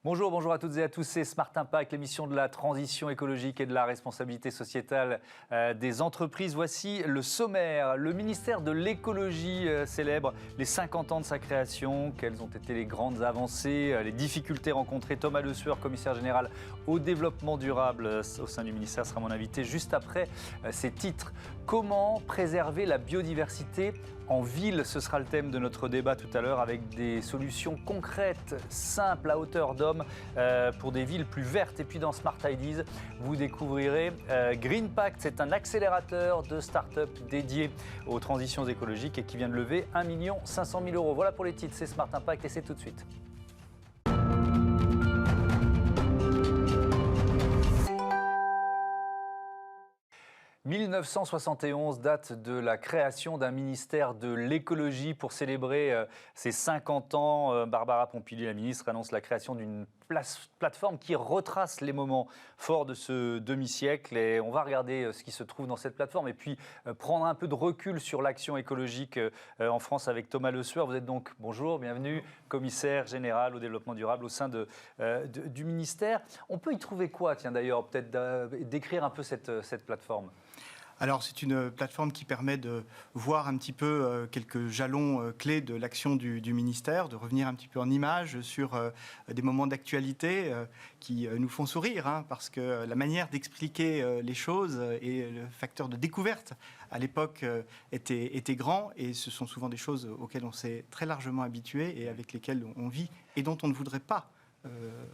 Bonjour à toutes et à tous, c'est Smart Impact, l'émission de la transition écologique et de la responsabilité sociétale des entreprises. Voici le sommaire. Le ministère de l'écologie célèbre les 50 ans de sa création. Quelles ont été les grandes avancées, les difficultés rencontrées? Thomas Le Sueur, commissaire général au développement durable au sein du ministère, sera mon invité juste après ces titres. Comment préserver la biodiversité en ville? Ce sera le thème de notre débat tout à l'heure, avec des solutions concrètes, simples, à hauteur d'homme pour des villes plus vertes. Et puis dans Smart Ideas, vous découvrirez Green Pact. C'est un accélérateur de start-up dédié aux transitions écologiques et qui vient de lever 1 500 000 €. Voilà pour les titres, c'est Smart Impact et c'est tout de suite. 1971, date de la création d'un ministère de l'écologie. Pour célébrer ses 50 ans, Barbara Pompili, la ministre, annonce la création d'une plateforme qui retrace les moments forts de ce demi-siècle. Et on va regarder ce qui se trouve dans cette plateforme et puis prendre un peu de recul sur l'action écologique en France avec Thomas Le Sueur. Vous êtes donc, bonjour, bienvenue, commissaire général au développement durable au sein du ministère. On peut y trouver quoi, tiens d'ailleurs, peut-être décrire un peu cette plateforme? Alors, c'est une plateforme qui permet de voir un petit peu quelques jalons clés de l'action du ministère, de revenir un petit peu en image sur des moments d'actualité qui nous font sourire, parce que la manière d'expliquer les choses et le facteur de découverte à l'époque était grand, et ce sont souvent des choses auxquelles on s'est très largement habitué et avec lesquelles on vit et dont on ne voudrait pas.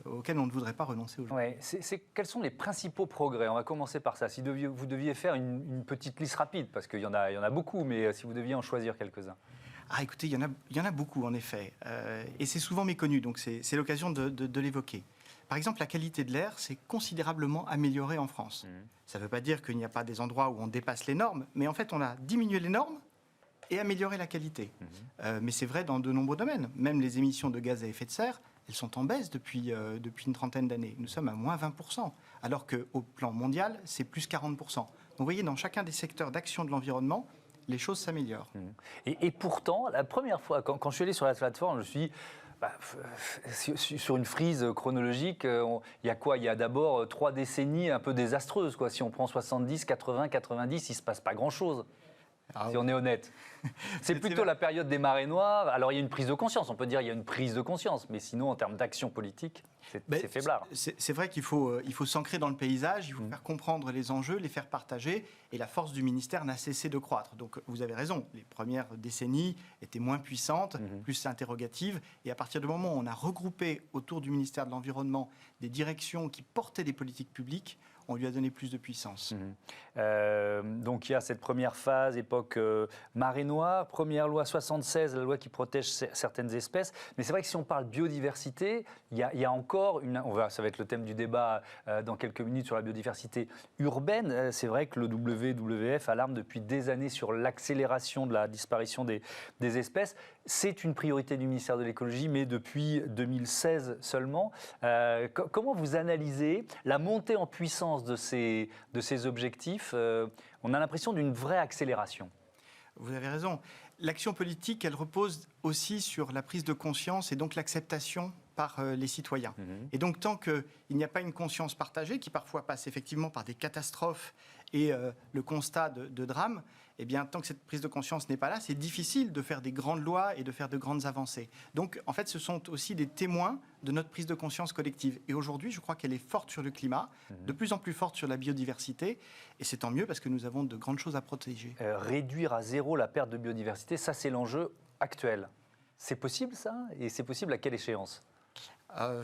Auquel on ne voudrait pas renoncer aujourd'hui. Ouais, quels sont les principaux progrès? On va commencer par ça. Si vous deviez faire une petite liste rapide, parce qu'il y en a beaucoup, mais si vous deviez en choisir quelques-uns. Écoutez, il y en a beaucoup en effet, et c'est souvent méconnu, donc c'est l'occasion de l'évoquer. Par exemple, la qualité de l'air s'est considérablement améliorée en France. Ça ne veut pas dire qu'il n'y a pas des endroits où on dépasse les normes, mais en fait on a diminué les normes et amélioré la qualité. Mais c'est vrai dans de nombreux domaines. Même les émissions de gaz à effet de serre, elles sont en baisse depuis une trentaine d'années. Nous sommes à moins 20%, alors qu'au plan mondial, c'est plus 40%. Donc vous voyez, dans chacun des secteurs d'action de l'environnement, les choses s'améliorent. Et pourtant, la première fois, quand je suis allé sur la plateforme, je me suis dit, sur une frise chronologique, il y a quoi? Il y a d'abord 3 décennies un peu désastreuses, quoi. Si on prend 70, 80, 90, il ne se passe pas grand-chose. Si on est honnête. C'est plutôt la période des marées noires. Alors il y a une prise de conscience, on peut dire qu'il y a une prise de conscience, mais sinon en termes d'action politique, c'est faiblard. C'est vrai qu'il faut s'ancrer dans le paysage, il faut faire comprendre les enjeux, les faire partager, et la force du ministère n'a cessé de croître. Donc vous avez raison, les premières décennies étaient moins puissantes, plus interrogatives, et à partir du moment où on a regroupé autour du ministère de l'Environnement des directions qui portaient des politiques publiques, on lui a donné plus de puissance. Donc il y a cette première phase, époque marée noire, première loi 76, la loi qui protège certaines espèces. Mais c'est vrai que si on parle biodiversité, il y a encore ça va être le thème du débat dans quelques minutes sur la biodiversité urbaine. C'est vrai que le WWF alarme depuis des années sur l'accélération de la disparition des espèces. C'est une priorité du ministère de l'écologie, mais depuis 2016 seulement. Comment vous analysez la montée en puissance de ces objectifs? On a l'impression d'une vraie accélération. Vous avez raison. L'action politique, elle repose aussi sur la prise de conscience et donc l'acceptation par les citoyens. Et donc tant qu'il n'y a pas une conscience partagée, qui parfois passe effectivement par des catastrophes et le constat de drames, eh bien, tant que cette prise de conscience n'est pas là, c'est difficile de faire des grandes lois et de faire de grandes avancées. Donc, en fait, ce sont aussi des témoins de notre prise de conscience collective. Et aujourd'hui, je crois qu'elle est forte sur le climat, de plus en plus forte sur la biodiversité. Et c'est tant mieux parce que nous avons de grandes choses à protéger. Réduire à zéro la perte de biodiversité, ça, c'est l'enjeu actuel. C'est possible, ça? Et c'est possible à quelle échéance?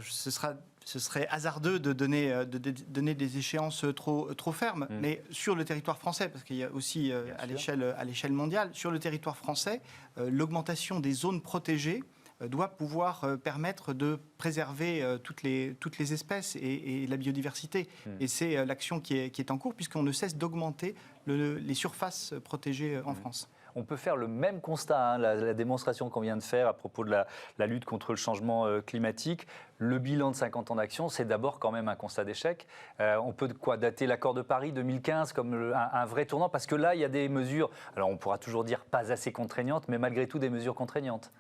Ce serait hasardeux de donner des échéances trop fermes, mais sur le territoire français, parce qu'il y a aussi à l'échelle mondiale, sur le territoire français, l'augmentation des zones protégées doit pouvoir permettre de préserver toutes les espèces et la biodiversité. Et c'est l'action qui est en cours, puisqu'on ne cesse d'augmenter les surfaces protégées en France. On peut faire le même constat, la démonstration qu'on vient de faire à propos de la lutte contre le changement climatique. Le bilan de 50 ans d'action, c'est d'abord quand même un constat d'échec. On peut dater l'accord de Paris 2015 comme un vrai tournant, parce que là, il y a des mesures, alors on pourra toujours dire pas assez contraignantes, mais malgré tout des mesures contraignantes.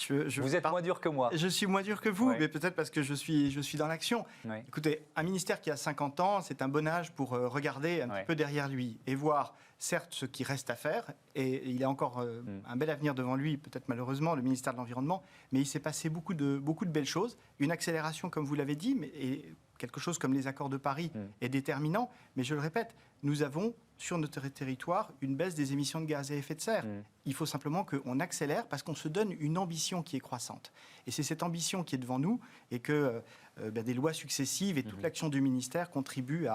Vous êtes moins dur que moi. Je suis moins dur que vous, Ouais. mais peut-être parce que je suis dans l'action. Ouais. Écoutez, un ministère qui a 50 ans, c'est un bon âge pour regarder un Ouais. petit peu derrière lui et voir, certes, ce qui reste à faire. Et il a encore un bel avenir devant lui, peut-être malheureusement, le ministère de l'Environnement. Mais il s'est passé beaucoup de belles choses. Une accélération, comme vous l'avez dit, et quelque chose comme les accords de Paris est déterminant. Mais je le répète, nous avons sur notre territoire une baisse des émissions de gaz à effet de serre. Il faut simplement qu'on accélère parce qu'on se donne une ambition qui est croissante. Et c'est cette ambition qui est devant nous et que des lois successives et toute l'action du ministère contribuent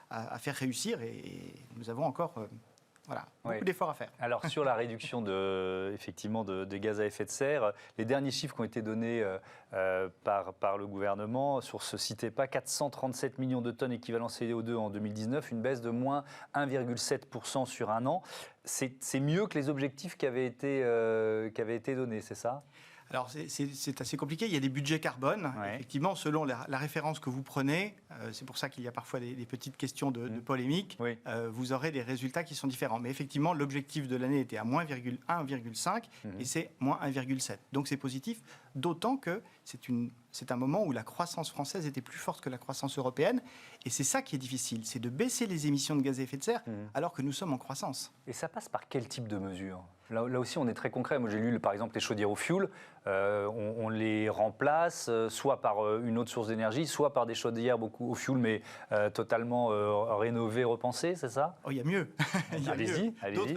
à faire réussir. Et nous avons encore beaucoup d'efforts à faire. Alors sur la réduction effectivement des gaz à effet de serre, les derniers chiffres qui ont été donnés par le gouvernement sur ce site EPA, 437 millions de tonnes équivalent CO2 en 2019, une baisse de moins 1,7% sur un an. C'est mieux que les objectifs qui avaient été donnés, c'est ça ? Alors, c'est assez compliqué. Il y a des budgets carbone. Ouais. Effectivement, selon la référence que vous prenez, c'est pour ça qu'il y a parfois des petites questions de polémique, Oui. vous aurez des résultats qui sont différents. Mais effectivement, l'objectif de l'année était à moins 1,5 et c'est moins 1,7. Donc, c'est positif, d'autant que c'est un moment où la croissance française était plus forte que la croissance européenne. Et c'est ça qui est difficile, c'est de baisser les émissions de gaz à effet de serre alors que nous sommes en croissance. Et ça passe par quel type de mesures ? Là aussi, on est très concret. Moi, j'ai lu, par exemple, les chaudières au fioul. On les remplace soit par une autre source d'énergie, soit par des chaudières beaucoup au fioul, mais totalement rénovées, repensées, c'est ça ? Oh, il y a mieux. Allez-y.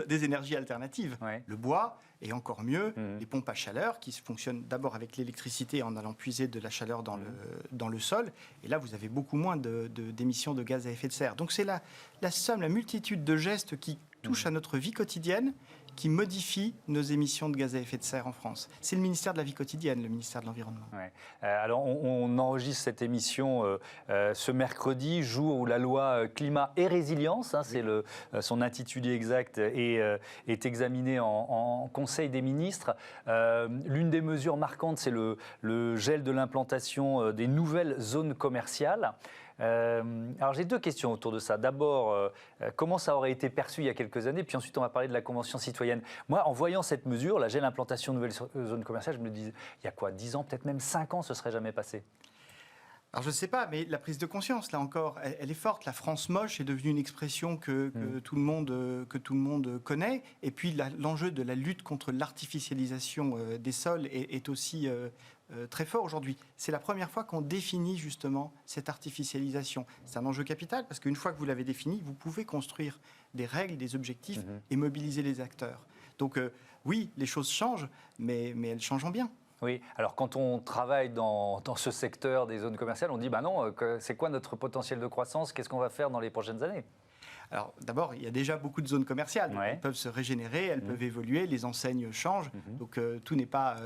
Des énergies alternatives. Ouais. Le bois, et encore mieux, les pompes à chaleur qui fonctionnent d'abord avec l'électricité en allant puiser de la chaleur dans le sol. Et là, vous avez beaucoup moins d'émissions de gaz à effet de serre. Donc c'est la somme, la multitude de gestes qui touchent à notre vie quotidienne qui modifie nos émissions de gaz à effet de serre en France. C'est le ministère de la vie quotidienne, le ministère de l'Environnement. Ouais. Alors, on enregistre cette émission ce mercredi, jour où la loi climat et résilience, c'est son intitulé exact, est examinée en Conseil des ministres. L'une des mesures marquantes, c'est le gel de l'implantation des nouvelles zones commerciales. Alors j'ai deux questions autour de ça. D'abord, comment ça aurait été perçu il y a quelques années, puis ensuite on va parler de la Convention citoyenne. Moi, en voyant cette mesure, la gel implantation de nouvelles zones commerciales, je me dis, il y a quoi, 10 ans, peut-être même 5 ans, ce ne serait jamais passé. Alors je ne sais pas, mais la prise de conscience, là encore, elle est forte. La France moche est devenue une expression que tout le monde connaît. Et puis l'enjeu de la lutte contre l'artificialisation des sols est aussi très fort aujourd'hui. C'est la première fois qu'on définit justement cette artificialisation. C'est un enjeu capital parce qu'une fois que vous l'avez défini, vous pouvez construire des règles, des objectifs et mobiliser les acteurs. Donc oui, les choses changent, mais elles changent en bien. Oui, alors quand on travaille dans ce secteur des zones commerciales, on dit, non, c'est quoi notre potentiel de croissance ? Qu'est-ce qu'on va faire dans les prochaines années ? Alors d'abord, il y a déjà beaucoup de zones commerciales. Ouais. Elles peuvent se régénérer, elles peuvent évoluer, les enseignes changent. Donc tout n'est pas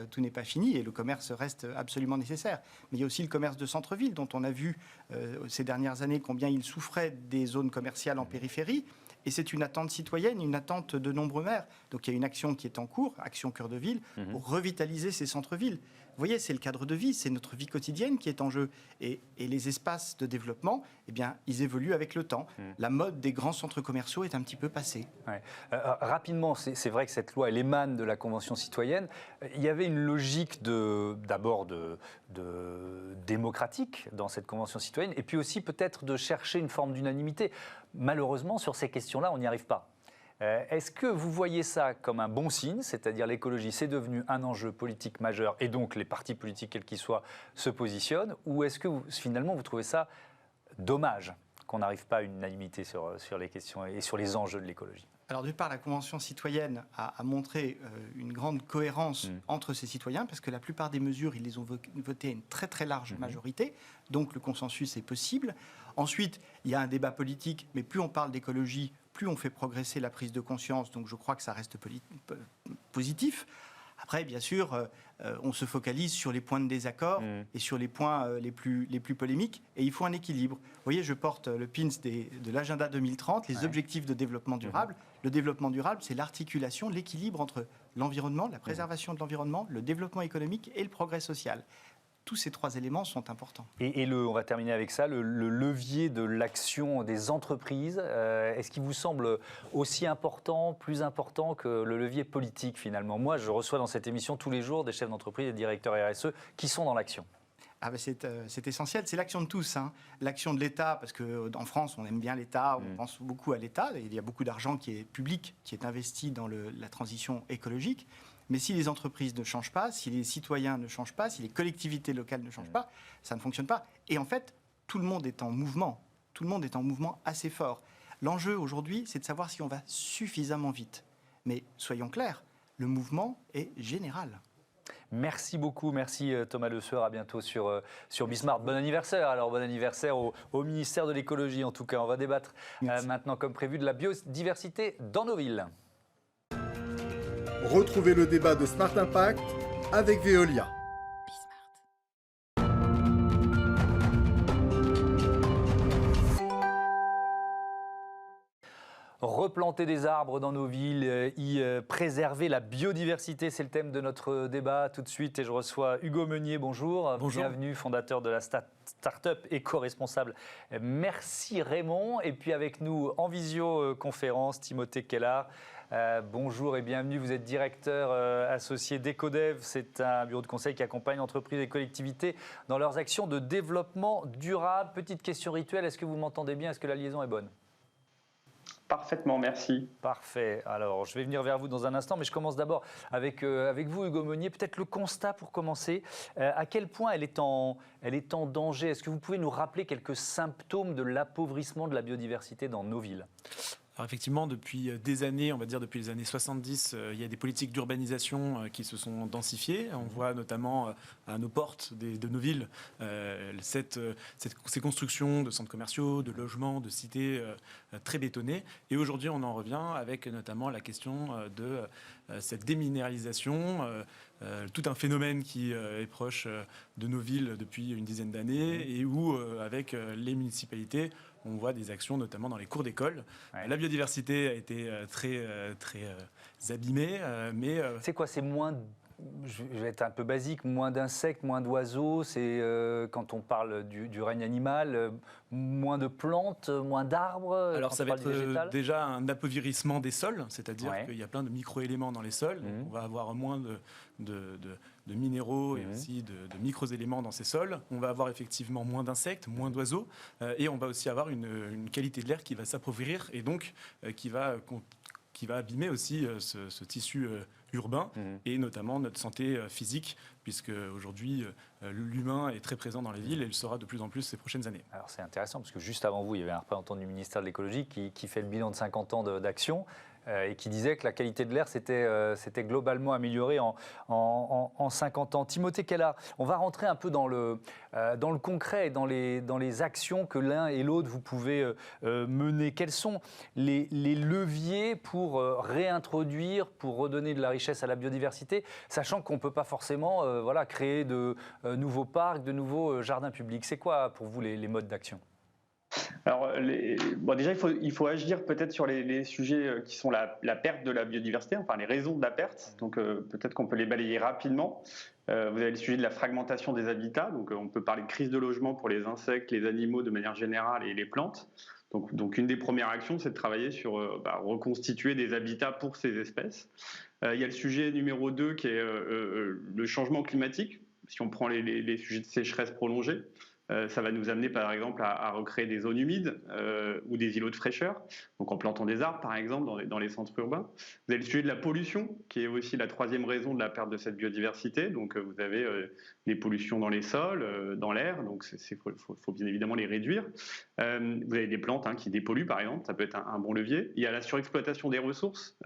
fini et le commerce reste absolument nécessaire. Mais il y a aussi le commerce de centre-ville dont on a vu ces dernières années combien il souffrait des zones commerciales en périphérie. Et c'est une attente citoyenne, une attente de nombreux maires. Donc il y a une action qui est en cours, Action Cœur de Ville, pour revitaliser ces centres-villes. Vous voyez, c'est le cadre de vie, c'est notre vie quotidienne qui est en jeu. Et les espaces de développement, eh bien, ils évoluent avec le temps. La mode des grands centres commerciaux est un petit peu passée. Ouais. Rapidement, c'est vrai que cette loi, elle émane de la Convention citoyenne. Il y avait une logique d'abord de démocratique dans cette Convention citoyenne, et puis aussi peut-être de chercher une forme d'unanimité. Malheureusement, sur ces questions-là, on n'y arrive pas. Est-ce que vous voyez ça comme un bon signe, c'est-à-dire l'écologie, c'est devenu un enjeu politique majeur et donc les partis politiques, quels qu'ils soient, se positionnent, ou est-ce que finalement vous trouvez ça dommage qu'on n'arrive pas à une unanimité sur les questions et sur les enjeux de l'écologie ? Alors d'une part, la Convention citoyenne a montré une grande cohérence entre ces citoyens, parce que la plupart des mesures, ils les ont votées à une très très large majorité, donc le consensus est possible. Ensuite, il y a un débat politique, mais plus on parle d'écologie, plus on fait progresser la prise de conscience, donc je crois que ça reste positif. Après, bien sûr, on se focalise sur les points de désaccord et sur les points les plus polémiques, et il faut un équilibre. Vous voyez, je porte le pins de l'agenda 2030, les objectifs de développement durable. Le développement durable, c'est l'articulation, l'équilibre entre l'environnement, la préservation de l'environnement, le développement économique et le progrès social. tous ces 3 éléments sont importants. Et on va terminer avec ça, le levier de l'action des entreprises, est-ce qu'il vous semble aussi important, plus important que le levier politique finalement? Moi, je reçois dans cette émission tous les jours des chefs d'entreprise et des directeurs RSE qui sont dans l'action. C'est essentiel, c'est l'action de tous. L'action de l'État, parce qu'en France, on aime bien l'État, on pense beaucoup à l'État. Il y a beaucoup d'argent qui est public, qui est investi dans la transition écologique. Mais si les entreprises ne changent pas, si les citoyens ne changent pas, si les collectivités locales ne changent pas, ça ne fonctionne pas. Et en fait, tout le monde est en mouvement. Tout le monde est en mouvement assez fort. L'enjeu aujourd'hui, c'est de savoir si on va suffisamment vite. Mais soyons clairs, le mouvement est général. Merci beaucoup, merci Thomas Le Sueur, à bientôt sur Bismart. Bon anniversaire, alors bon anniversaire au ministère de l'écologie en tout cas. On va débattre maintenant comme prévu de la biodiversité dans nos villes. Retrouvez le débat de Smart Impact avec Veolia. Replanter des arbres dans nos villes, y préserver la biodiversité, c'est le thème de notre débat tout de suite. Et je reçois Hugo Meunier, bonjour. Bonjour. Bienvenue, fondateur de la start-up éco-responsable. Merci Raymond. Et puis avec nous en visioconférence, Timothée Kellard. Bonjour et bienvenue, vous êtes directeur associé d'EcoDev. C'est un bureau de conseil qui accompagne entreprises et collectivités dans leurs actions de développement durable. Petite question rituelle, est-ce que vous m'entendez bien? Est-ce que la liaison est bonne? Parfaitement, merci. Parfait. Alors, je vais venir vers vous dans un instant, mais je commence d'abord avec vous, Hugo Meunier. Peut-être le constat pour commencer. À quel point elle est en danger? Est-ce que vous pouvez nous rappeler quelques symptômes de l'appauvrissement de la biodiversité dans nos villes? Alors effectivement, depuis des années, on va dire depuis les années 70, il y a des politiques d'urbanisation qui se sont densifiées. On voit notamment à nos portes de nos villes ces constructions de centres commerciaux, de logements, de cités très bétonnées. Et aujourd'hui, on en revient avec notamment la question de cette déminéralisation, tout un phénomène qui est proche de nos villes depuis une dizaine d'années et où, avec les municipalités, on voit des actions notamment dans les cours d'école. Ouais. La biodiversité a été très abîmée, mais... C'est quoi? C'est moins... Je vais être un peu basique, moins d'insectes, moins d'oiseaux, c'est quand on parle du règne animal, moins de plantes, moins d'arbres. Alors ça va être déjà un appauvrissement des sols, c'est-à-dire qu'il y a plein de micro-éléments dans les sols, on va avoir moins de minéraux et aussi de micro-éléments dans ces sols. On va avoir effectivement moins d'insectes, moins d'oiseaux, et on va aussi avoir une qualité de l'air qui va s'appauvrir et donc qui va abîmer aussi ce tissu urbain et notamment notre santé physique, puisque aujourd'hui l'humain est très présent dans les villes et le sera de plus en plus ces prochaines années. Alors c'est intéressant parce que juste avant vous, il y avait un représentant du ministère de l'écologie qui fait le bilan de 50 ans d'action et qui disait que la qualité de l'air s'était globalement améliorée en 50 ans. Timothée Kellard, on va rentrer un peu dans le concret, dans les actions que l'un et l'autre vous pouvez mener. Quels sont les leviers pour réintroduire, pour redonner de la richesse à la biodiversité, sachant qu'on ne peut pas forcément créer de nouveaux parcs, de nouveaux jardins publics? C'est quoi pour vous les modes d'action? Alors, déjà, il faut agir peut-être sur les sujets qui sont la perte de la biodiversité, enfin les raisons de la perte. Donc, peut-être qu'on peut les balayer rapidement. Vous avez le sujet de la fragmentation des habitats. Donc, on peut parler de crise de logement pour les insectes, les animaux de manière générale et les plantes. Donc une des premières actions, c'est de travailler sur reconstituer des habitats pour ces espèces. Il y a le sujet numéro 2 qui est le changement climatique. Si on prend les sujets de sécheresse prolongée, ça va nous amener par exemple à recréer des zones humides ou des îlots de fraîcheur, donc en plantant des arbres par exemple dans les centres urbains. Vous avez le sujet de la pollution, qui est aussi la troisième raison de la perte de cette biodiversité. Donc vous avez les pollutions dans les sols, dans l'air, donc faut bien évidemment les réduire. Vous avez des plantes qui dépolluent par exemple, ça peut être un bon levier. Il y a la surexploitation des ressources.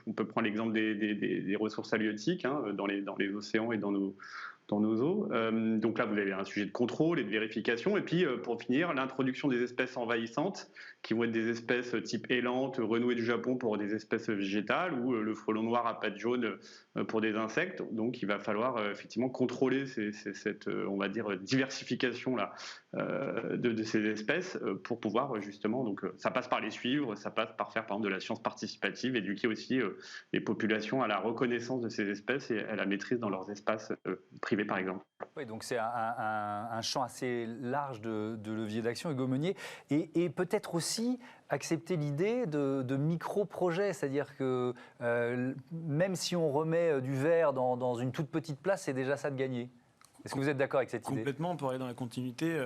On peut prendre l'exemple des ressources halieutiques dans les océans et dans nos eaux. Donc là, vous avez un sujet de contrôle et de vérification. Et puis, pour finir, l'introduction des espèces envahissantes, qui vont être des espèces type élante, renouée du Japon pour des espèces végétales, ou le frelon noir à pattes jaunes pour des insectes. Donc, il va falloir effectivement contrôler cette, on va dire, diversification là, de ces espèces pour pouvoir justement, donc ça passe par les suivre, ça passe par faire par exemple de la science participative, éduquer aussi les populations à la reconnaissance de ces espèces et à la maîtrise dans leurs espaces privés, par exemple. Oui, donc c'est un champ assez large de leviers d'action, Hugo Meunier, et peut-être aussi accepter l'idée de micro-projets, c'est-à-dire que même si on remet du verre dans une toute petite place, c'est déjà ça de gagner. Est-ce que vous êtes d'accord avec cette idée ? Complètement, pour aller dans la continuité,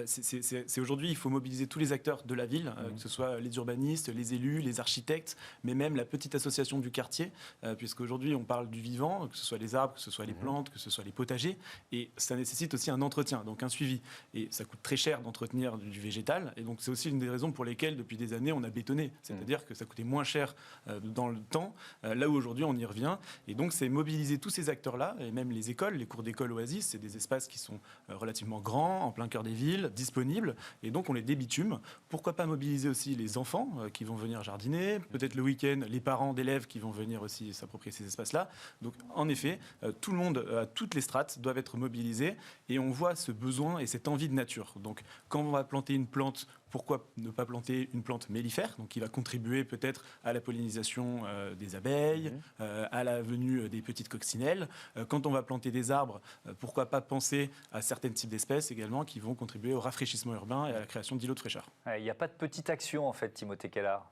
c'est aujourd'hui, il faut mobiliser tous les acteurs de la ville, que ce soit les urbanistes, les élus, les architectes, mais même la petite association du quartier, puisqu'aujourd'hui on parle du vivant, que ce soit les arbres, que ce soit les plantes, que ce soit les potagers, et ça nécessite aussi un entretien, donc un suivi. Et ça coûte très cher d'entretenir du végétal, et donc c'est aussi une des raisons pour lesquelles depuis des années on a bétonné, c'est-à-dire que ça coûtait moins cher dans le temps, là où aujourd'hui on y revient, et donc c'est mobiliser tous ces acteurs-là, et même les écoles, les cours d'école Oasis, c'est des espaces qui sont relativement grands, en plein cœur des villes, disponibles, et donc on les débitume. Pourquoi pas mobiliser aussi les enfants qui vont venir jardiner, peut-être le week-end, les parents d'élèves qui vont venir aussi s'approprier ces espaces-là. Donc en effet, tout le monde, toutes les strates doivent être mobilisées, et on voit ce besoin et cette envie de nature. Donc quand on va planter une plante, pourquoi ne pas planter une plante mellifère, donc qui va contribuer peut-être à la pollinisation des abeilles, à la venue des petites coccinelles. Quand on va planter des arbres, pourquoi pas penser à certains types d'espèces également qui vont contribuer au rafraîchissement urbain et à la création d'îlots de fraîcheur. Il n'y a pas de petite action en fait, Timothée Kellard.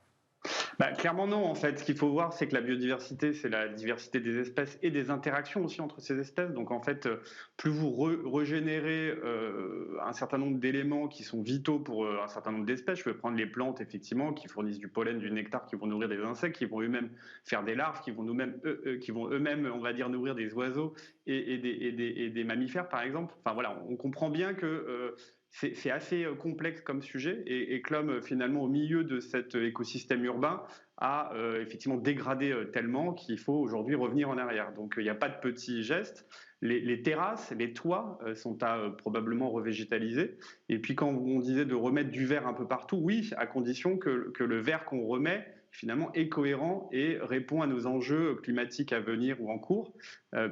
Clairement non, en fait. Ce qu'il faut voir, c'est que la biodiversité, c'est la diversité des espèces et des interactions aussi entre ces espèces. Donc en fait, plus vous régénérez un certain nombre d'éléments qui sont vitaux pour un certain nombre d'espèces, je peux prendre les plantes, effectivement, qui fournissent du pollen, du nectar, qui vont nourrir des insectes, qui vont eux-mêmes faire des larves, qui vont eux-mêmes, on va dire, nourrir des oiseaux et des mammifères, par exemple. Enfin voilà, on comprend bien que... c'est assez complexe comme sujet et que l'homme, finalement, au milieu de cet écosystème urbain, a effectivement dégradé tellement qu'il faut aujourd'hui revenir en arrière. Donc il n'y a pas de petits gestes. Les terrasses, les toits sont à probablement revégétaliser. Et puis quand on disait de remettre du verre un peu partout, oui, à condition que le verre qu'on remet finalement est cohérent et répond à nos enjeux climatiques à venir ou en cours,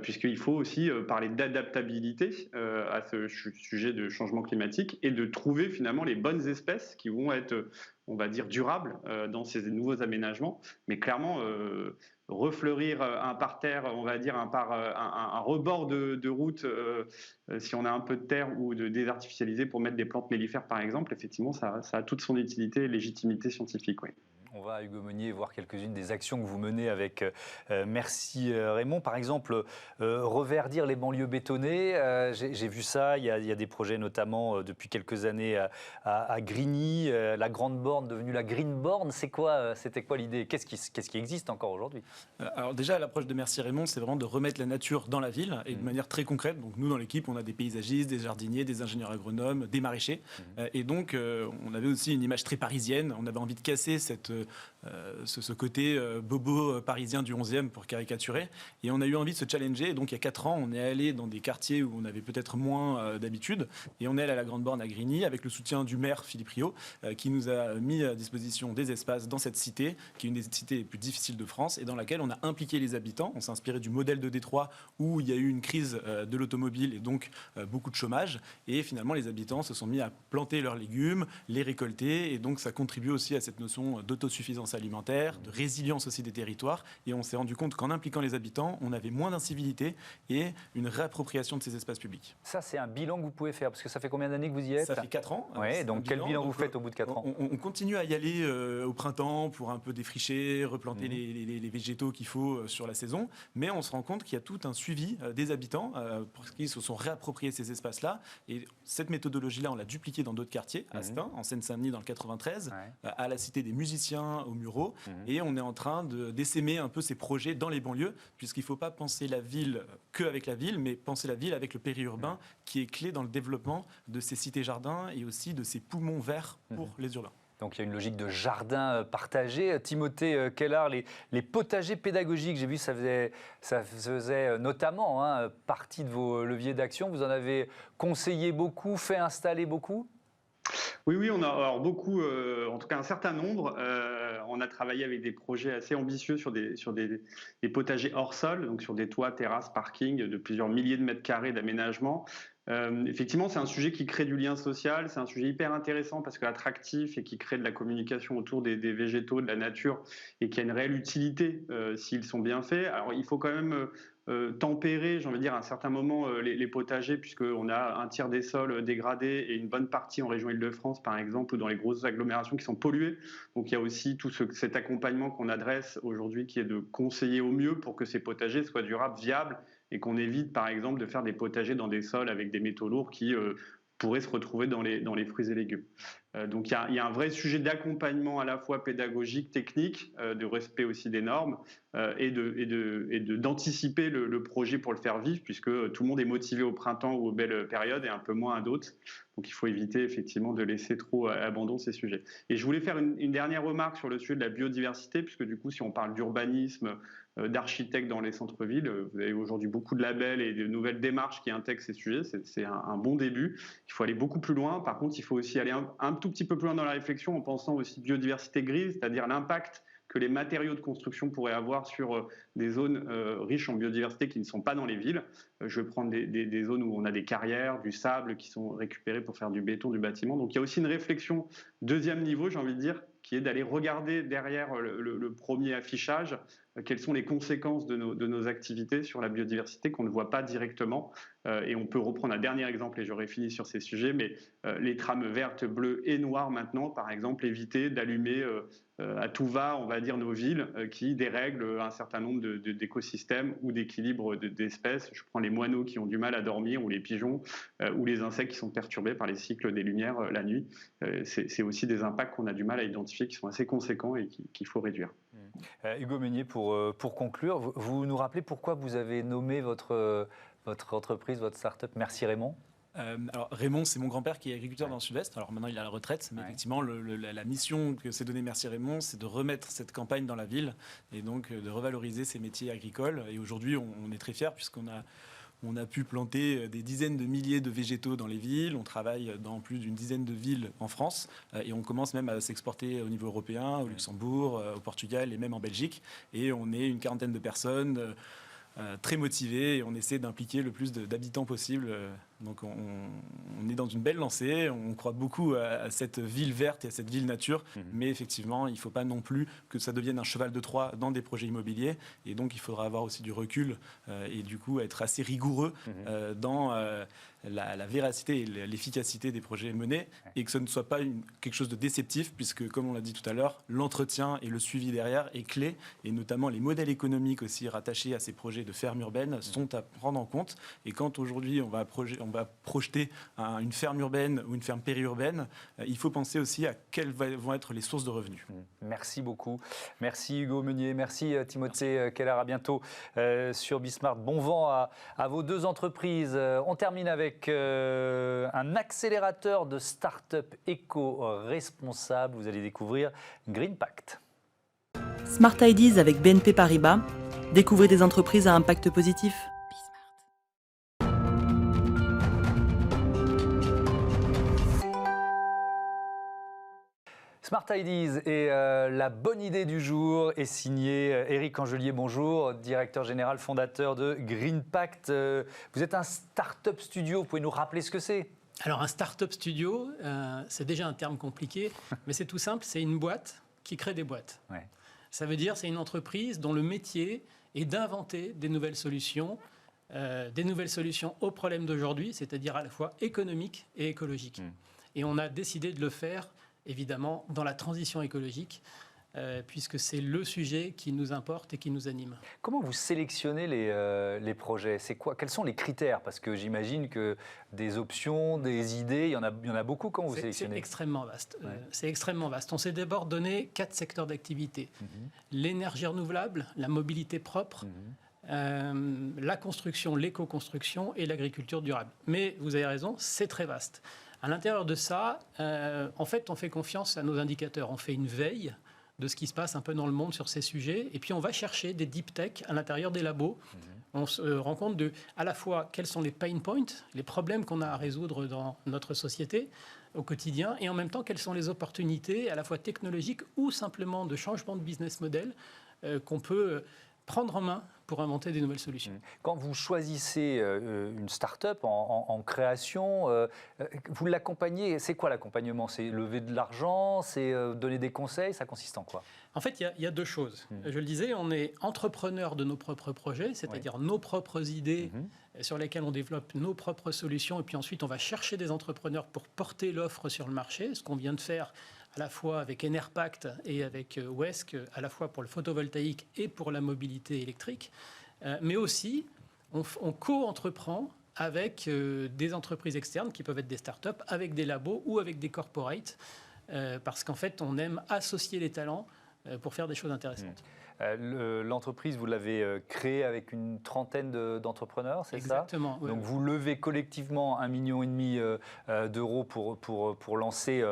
puisqu'il faut aussi parler d'adaptabilité à ce sujet de changement climatique et de trouver finalement les bonnes espèces qui vont être, on va dire, durables dans ces nouveaux aménagements. Mais clairement, refleurir un parterre, on va dire un rebord de route, si on a un peu de terre ou de désartificialiser pour mettre des plantes mellifères par exemple, effectivement ça a toute son utilité et légitimité scientifique. Oui. On va, Hugo Meunier, voir quelques-unes des actions que vous menez avec Merci Raymond. Par exemple, reverdir les banlieues bétonnées. J'ai vu ça, il y a des projets notamment depuis quelques années à Grigny, la Grande Borne devenue la Green Borne. C'était quoi l'idée ? Qu'est-ce qui existe encore aujourd'hui ? Alors déjà, l'approche de Merci Raymond, c'est vraiment de remettre la nature dans la ville et de manière très concrète. Donc nous, dans l'équipe, on a des paysagistes, des jardiniers, des ingénieurs agronomes, des maraîchers. Et donc, on avait aussi une image très parisienne. On avait envie de casser ce côté bobo parisien du 11e pour caricaturer. Et on a eu envie de se challenger. Et donc, il y a 4 ans, on est allé dans des quartiers où on avait peut-être moins d'habitude. Et on est allé à la Grande Borne à Grigny avec le soutien du maire Philippe Rio qui nous a mis à disposition des espaces dans cette cité, qui est une des cités les plus difficiles de France et dans laquelle on a impliqué les habitants. On s'est inspiré du modèle de Détroit où il y a eu une crise de l'automobile et donc beaucoup de chômage. Et finalement, les habitants se sont mis à planter leurs légumes, les récolter. Et donc, ça contribue aussi à cette notion d'autosuffisance alimentaire, de résilience aussi des territoires. Et on s'est rendu compte qu'en impliquant les habitants, on avait moins d'incivilité et une réappropriation de ces espaces publics. Ça, c'est un bilan que vous pouvez faire, parce que ça fait combien d'années que vous y êtes ? Ça fait 4 ans. Ouais, donc quel bilan vous faites au bout de 4 ans ? On continue à y aller au printemps pour un peu défricher, replanter les végétaux qu'il faut sur la saison, mais on se rend compte qu'il y a tout un suivi des habitants pour qu'ils se sont réappropriés ces espaces-là. Et cette méthodologie-là, on l'a dupliquée dans d'autres quartiers, à Stein, en Seine-Saint-Denis dans le 93, à la Cité des Musiciens, au Murau, et on est en train d'essaimer un peu ces projets dans les banlieues, puisqu'il ne faut pas penser la ville qu'avec la ville, mais penser la ville avec le périurbain, qui est clé dans le développement de ces cités-jardins et aussi de ces poumons verts pour les urbains. Donc il y a une logique de jardin partagé. Timothée Kellard, les potagers pédagogiques, j'ai vu ça faisait notamment partie de vos leviers d'action. Vous en avez conseillé beaucoup, fait installer beaucoup ? Oui, on a alors beaucoup, en tout cas un certain nombre. On a travaillé avec des projets assez ambitieux sur des potagers hors sol, donc sur des toits, terrasses, parkings de plusieurs milliers de mètres carrés d'aménagement. Effectivement, c'est un sujet qui crée du lien social, c'est un sujet hyper intéressant parce que attractif et qui crée de la communication autour des végétaux, de la nature, et qui a une réelle utilité s'ils sont bien faits. Alors, il faut quand même tempérer, j'ai envie de dire, à un certain moment les potagers, puisqu'on a un tiers des sols dégradés et une bonne partie en région Île-de-France, par exemple, ou dans les grosses agglomérations qui sont polluées. Donc, il y a aussi tout cet accompagnement qu'on adresse aujourd'hui qui est de conseiller au mieux pour que ces potagers soient durables, viables, et qu'on évite, par exemple, de faire des potagers dans des sols avec des métaux lourds qui pourraient se retrouver dans les fruits et légumes. Donc il y a un vrai sujet d'accompagnement à la fois pédagogique, technique, de respect aussi des normes, et d'anticiper le projet pour le faire vivre, puisque tout le monde est motivé au printemps ou aux belles périodes et un peu moins à d'autres. Donc il faut éviter effectivement de laisser trop à l'abandon ces sujets. Et je voulais faire une dernière remarque sur le sujet de la biodiversité, puisque du coup, si on parle d'urbanisme, d'architectes dans les centres-villes, vous avez aujourd'hui beaucoup de labels et de nouvelles démarches qui intègrent ces sujets. C'est un bon début. Il faut aller beaucoup plus loin. Par contre, il faut aussi aller un tout petit peu plus loin dans la réflexion en pensant aussi biodiversité grise, c'est-à-dire l'impact que les matériaux de construction pourraient avoir sur des zones riches en biodiversité qui ne sont pas dans les villes. Je vais prendre des zones où on a des carrières, du sable qui sont récupérés pour faire du béton, du bâtiment. Donc il y a aussi une réflexion deuxième niveau, j'ai envie de dire, qui est d'aller regarder derrière le premier affichage quelles sont les conséquences de nos activités sur la biodiversité qu'on ne voit pas directement. Et on peut reprendre un dernier exemple, et j'aurai fini sur ces sujets, mais les trames vertes, bleues et noires maintenant, par exemple, éviter d'allumer à tout va, on va dire, nos villes qui dérèglent un certain nombre d'écosystèmes ou d'équilibres d'espèces. Je prends les moineaux qui ont du mal à dormir, ou les pigeons, ou les insectes qui sont perturbés par les cycles des lumières la nuit. C'est aussi des impacts qu'on a du mal à identifier, qui sont assez conséquents et qu'il faut réduire. Hugo Meunier, pour conclure, vous nous rappelez pourquoi vous avez nommé votre entreprise, votre start-up Merci Raymond? Alors Raymond, c'est mon grand-père qui est agriculteur dans le Sud-Est. Alors maintenant, il est à la retraite, mais effectivement, la mission que s'est donnée Merci Raymond, c'est de remettre cette campagne dans la ville et donc de revaloriser ces métiers agricoles. Et aujourd'hui, on est très fiers puisqu'on a pu planter des dizaines de milliers de végétaux dans les villes. On travaille dans plus d'une dizaine de villes en France et on commence même à s'exporter au niveau européen, au Luxembourg, au Portugal et même en Belgique. Et on est une quarantaine de personnes très motivées et on essaie d'impliquer le plus d'habitants possible. Donc on est dans une belle lancée, on croit beaucoup à cette ville verte et à cette ville nature, mais effectivement, il ne faut pas non plus que ça devienne un cheval de Troie dans des projets immobiliers. Et donc, il faudra avoir aussi du recul et du coup être assez rigoureux dans la véracité et l'efficacité des projets menés et que ce ne soit pas quelque chose de déceptif puisque, comme on l'a dit tout à l'heure, l'entretien et le suivi derrière est clé et notamment les modèles économiques aussi rattachés à ces projets de ferme urbaine sont à prendre en compte. Et quand aujourd'hui on va projeter une ferme urbaine ou une ferme périurbaine, il faut penser aussi à quelles vont être les sources de revenus. Merci beaucoup. Merci Hugo Meunier, merci Timothée Keller. À bientôt sur Bismart. Bon vent à vos deux entreprises. On termine avec un accélérateur de start-up éco-responsable. Vous allez découvrir GreenPact. Smart Ideas avec BNP Paribas. Découvrez des entreprises à impact positif. Smart Ideas et la bonne idée du jour est signée Éric Angelier, bonjour, directeur général fondateur de GreenPact. Vous êtes un start-up studio, vous pouvez nous rappeler ce que c'est? Alors un start-up studio, c'est déjà un terme compliqué, mais c'est tout simple, c'est une boîte qui crée des boîtes. Ouais. Ça veut dire c'est une entreprise dont le métier est d'inventer des nouvelles solutions aux problèmes d'aujourd'hui, c'est-à-dire à la fois économiques et écologiques. Et on a décidé de le faire évidemment dans la transition écologique, puisque c'est le sujet qui nous importe et qui nous anime. Comment vous sélectionnez les projets? C'est quoi? Quels sont les critères? Parce que j'imagine que des options, des idées, il y en a beaucoup quand vous sélectionnez. C'est extrêmement vaste. Ouais. C'est extrêmement vaste. On s'est d'abord donné 4 secteurs d'activité. L'énergie renouvelable, la mobilité propre, la construction, l'éco-construction et l'agriculture durable. Mais vous avez raison, c'est très vaste. À l'intérieur de ça, en fait, on fait confiance à nos indicateurs. On fait une veille de ce qui se passe un peu dans le monde sur ces sujets. Et puis, on va chercher des deep tech à l'intérieur des labos. On se rend compte à la fois quels sont les pain points, les problèmes qu'on a à résoudre dans notre société au quotidien, et en même temps, quelles sont les opportunités à la fois technologiques ou simplement de changement de business model qu'on peut prendre en main pour inventer des nouvelles solutions. Quand vous choisissez une start-up en création, vous l'accompagnez, c'est quoi l'accompagnement? C'est lever de l'argent, c'est donner des conseils, ça consiste en quoi? En fait, il y a deux choses. Je le disais, on est entrepreneur de nos propres projets, c'est-à-dire nos propres idées sur lesquelles on développe nos propres solutions, et puis ensuite on va chercher des entrepreneurs pour porter l'offre sur le marché, ce qu'on vient de faire à la fois avec Enerpact et avec WESC, à la fois pour le photovoltaïque et pour la mobilité électrique. Mais aussi, on co-entreprend avec des entreprises externes qui peuvent être des startups, avec des labos ou avec des corporates, parce qu'en fait, on aime associer les talents pour faire des choses intéressantes. L'entreprise, vous l'avez créée avec une trentaine d'entrepreneurs, c'est ça? Exactement. Donc vous levez collectivement 1,5 million d'euros pour lancer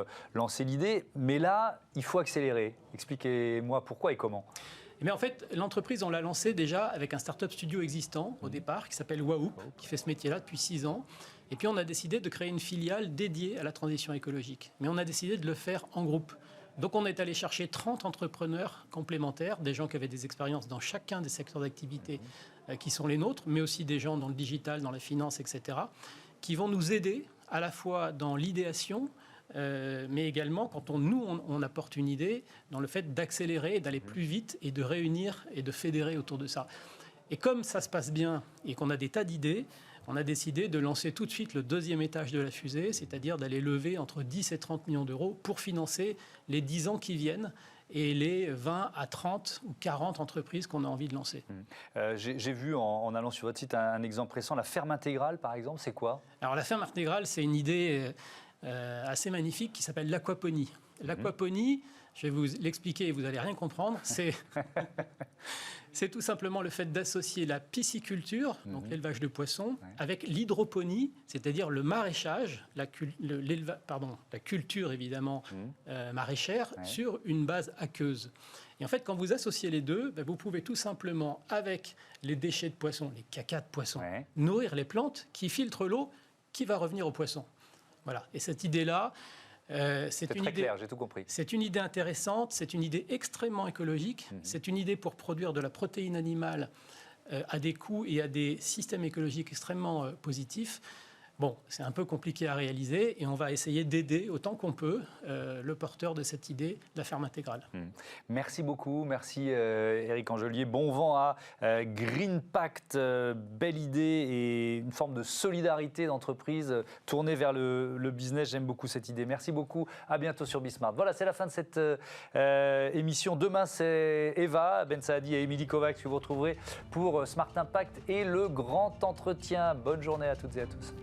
l'idée. Mais là, il faut accélérer. Expliquez-moi pourquoi et comment. Mais en fait, l'entreprise, on l'a lancée déjà avec un start-up studio existant au départ, qui s'appelle Wahoop, qui fait ce métier-là depuis 6 ans. Et puis on a décidé de créer une filiale dédiée à la transition écologique. Mais on a décidé de le faire en groupe. Donc on est allé chercher 30 entrepreneurs complémentaires, des gens qui avaient des expériences dans chacun des secteurs d'activité qui sont les nôtres, mais aussi des gens dans le digital, dans la finance, etc., qui vont nous aider à la fois dans l'idéation, mais également quand on apporte une idée, dans le fait d'accélérer, d'aller plus vite et de réunir et de fédérer autour de ça. Et comme ça se passe bien et qu'on a des tas d'idées, on a décidé de lancer tout de suite le deuxième étage de la fusée, c'est-à-dire d'aller lever entre 10 et 30 millions d'euros pour financer les 10 ans qui viennent et les 20 à 30 ou 40 entreprises qu'on a envie de lancer. J'ai vu en allant sur votre site un exemple récent, la ferme intégrale par exemple, c'est quoi? Alors la ferme intégrale, c'est une idée assez magnifique qui s'appelle l'aquaponie. L'aquaponie, je vais vous l'expliquer et vous n'allez rien comprendre, c'est tout simplement le fait d'associer la pisciculture, donc l'élevage de poissons, avec l'hydroponie, c'est-à-dire le maraîchage, la culture évidemment maraîchère, sur une base aqueuse. Et en fait, quand vous associez les deux, vous pouvez tout simplement, avec les déchets de poissons, les cacas de poissons, nourrir les plantes qui filtrent l'eau qui va revenir aux poissons. Voilà. Et cette idée-là, c'est très clair, j'ai tout compris. C'est une idée intéressante, c'est une idée extrêmement écologique, c'est une idée pour produire de la protéine animale à des coûts et à des systèmes écologiques extrêmement positifs. Bon, c'est un peu compliqué à réaliser et on va essayer d'aider autant qu'on peut le porteur de cette idée de la ferme intégrale. Merci beaucoup, merci Éric Angelier. Bon vent à Greenpact, belle idée et une forme de solidarité d'entreprise tournée vers le business. J'aime beaucoup cette idée. Merci beaucoup, à bientôt sur Bismart. Voilà, c'est la fin de cette émission. Demain, c'est Eva Ben Saadi et Émilie Kovacs que vous retrouverez pour Smart Impact et le grand entretien. Bonne journée à toutes et à tous.